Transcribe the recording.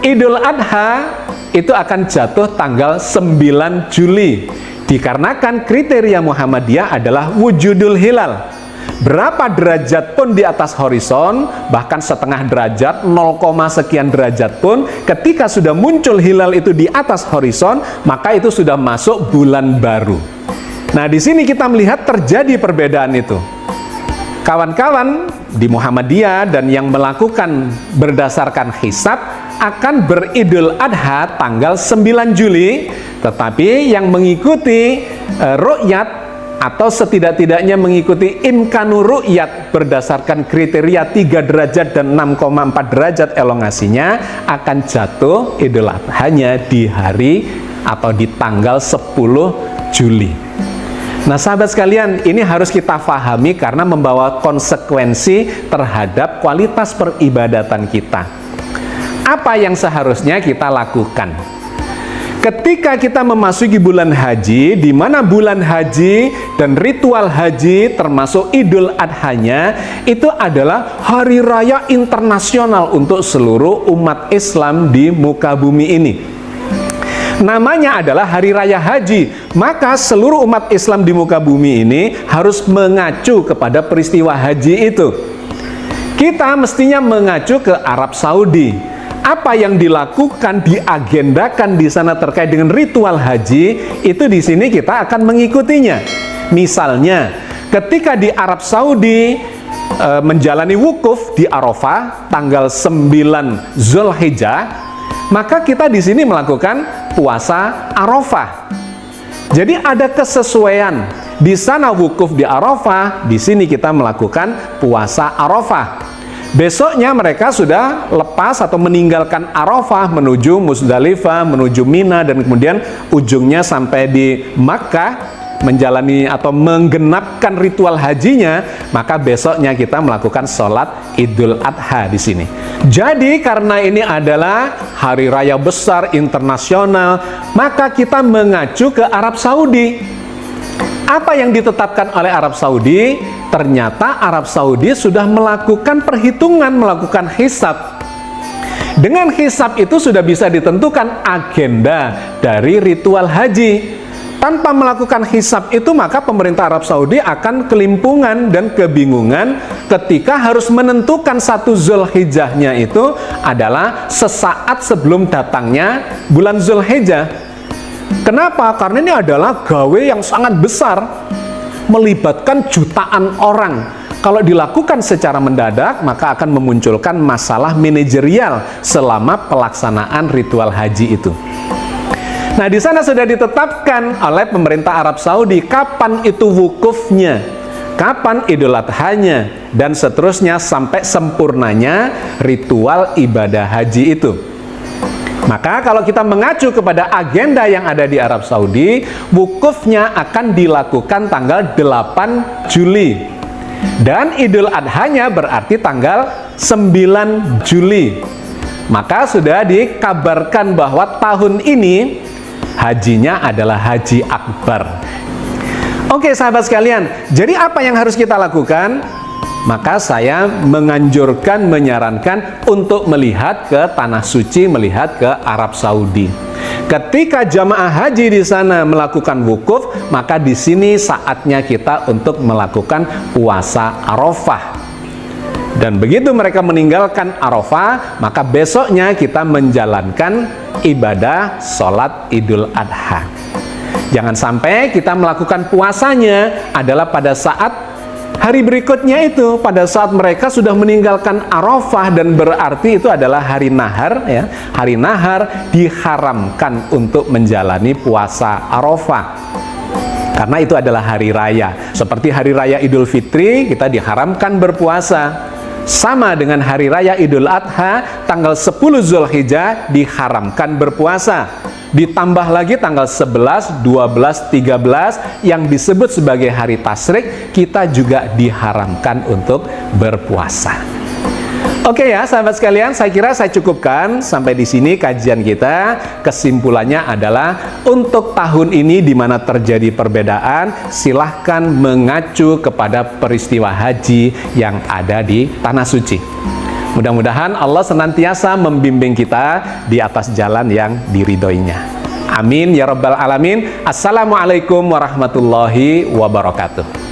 Idul Adha itu akan jatuh tanggal 9 Juli. Dikarenakan kriteria Muhammadiyah adalah wujudul hilal. Berapa derajat pun di atas horizon, bahkan setengah derajat, 0, sekian derajat pun, ketika sudah muncul hilal itu di atas horizon, maka itu sudah masuk bulan baru. Nah, di sini kita melihat terjadi perbedaan itu. Kawan-kawan di Muhammadiyah dan yang melakukan berdasarkan hisab akan beridul adha tanggal 9 Juli, tetapi yang mengikuti ru'yat atau setidak-tidaknya mengikuti imkanu ru'yat berdasarkan kriteria 3 derajat dan 6,4 derajat elongasinya akan jatuh idul adhanya di hari atau di tanggal 10 Juli. Nah, sahabat sekalian, ini harus kita pahami karena membawa konsekuensi terhadap kualitas peribadatan kita. Apa yang seharusnya kita lakukan? Ketika kita memasuki bulan haji, di mana bulan haji dan ritual haji termasuk idul adhanya, itu adalah hari raya internasional untuk seluruh umat Islam di muka bumi ini. Namanya adalah Hari Raya Haji, maka seluruh umat Islam di muka bumi ini harus mengacu kepada peristiwa haji itu. Kita mestinya mengacu ke Arab Saudi. Apa yang dilakukan, diagendakan di sana terkait dengan ritual haji, itu di sini kita akan mengikutinya. Misalnya, ketika di Arab Saudi menjalani wukuf di Arafah tanggal 9 Zulhijjah, maka kita di sini melakukan puasa Arafah. Jadi ada kesesuaian. Di sana wukuf di Arafah, di sini kita melakukan puasa Arafah. Besoknya mereka sudah lepas atau meninggalkan Arafah menuju Muzdalifah, menuju Mina, dan kemudian ujungnya sampai di Makkah menjalani atau menggenapkan ritual hajinya, maka besoknya kita melakukan sholat Idul Adha di sini. Jadi karena ini adalah hari raya besar internasional, maka kita mengacu ke Arab Saudi. Apa yang ditetapkan oleh Arab Saudi? Ternyata Arab Saudi sudah melakukan perhitungan, melakukan hisab. Dengan hisab itu sudah bisa ditentukan agenda dari ritual haji. Tanpa melakukan hisab itu, maka pemerintah Arab Saudi akan kelimpungan dan kebingungan ketika harus menentukan satu Zulhijjahnya itu adalah sesaat sebelum datangnya bulan Zulhijjah. Kenapa? Karena ini adalah gawe yang sangat besar, melibatkan jutaan orang. Kalau dilakukan secara mendadak, maka akan memunculkan masalah manajerial selama pelaksanaan ritual haji itu. Nah, di sana sudah ditetapkan oleh pemerintah Arab Saudi kapan itu wukufnya, kapan Idul Adhanya, dan seterusnya sampai sempurnanya ritual ibadah haji itu. Maka kalau kita mengacu kepada agenda yang ada di Arab Saudi, wukufnya akan dilakukan tanggal 8 Juli. Dan Idul Adhanya berarti tanggal 9 Juli. Maka sudah dikabarkan bahwa tahun ini hajinya adalah haji akbar. Oke, sahabat sekalian, jadi apa yang harus kita lakukan? Maka saya menganjurkan, menyarankan untuk melihat ke Tanah Suci, melihat ke Arab Saudi. Ketika jamaah haji di sana melakukan wukuf, maka di sini saatnya kita untuk melakukan puasa Arafah. Dan begitu mereka meninggalkan Arafah, maka besoknya kita menjalankan ibadah sholat Idul Adha. Jangan sampai kita melakukan puasanya adalah pada saat hari berikutnya itu, pada saat mereka sudah meninggalkan Arafah, dan berarti itu adalah hari nahar, ya. Hari nahar diharamkan untuk menjalani puasa Arafah. Karena itu adalah hari raya. Seperti hari raya Idul Fitri, kita diharamkan berpuasa. Sama dengan hari raya Idul Adha, tanggal 10 Zulhijjah diharamkan berpuasa. Ditambah lagi tanggal 11, 12, 13 yang disebut sebagai hari tasyrik, kita juga diharamkan untuk berpuasa. Oke ya, sahabat sekalian, saya kira saya cukupkan sampai di sini kajian kita. Kesimpulannya adalah untuk tahun ini di mana terjadi perbedaan, silahkan mengacu kepada peristiwa haji yang ada di Tanah Suci. Mudah-mudahan Allah senantiasa membimbing kita di atas jalan yang diridhoinya. Amin ya rabbal alamin. Assalamualaikum warahmatullahi wabarakatuh.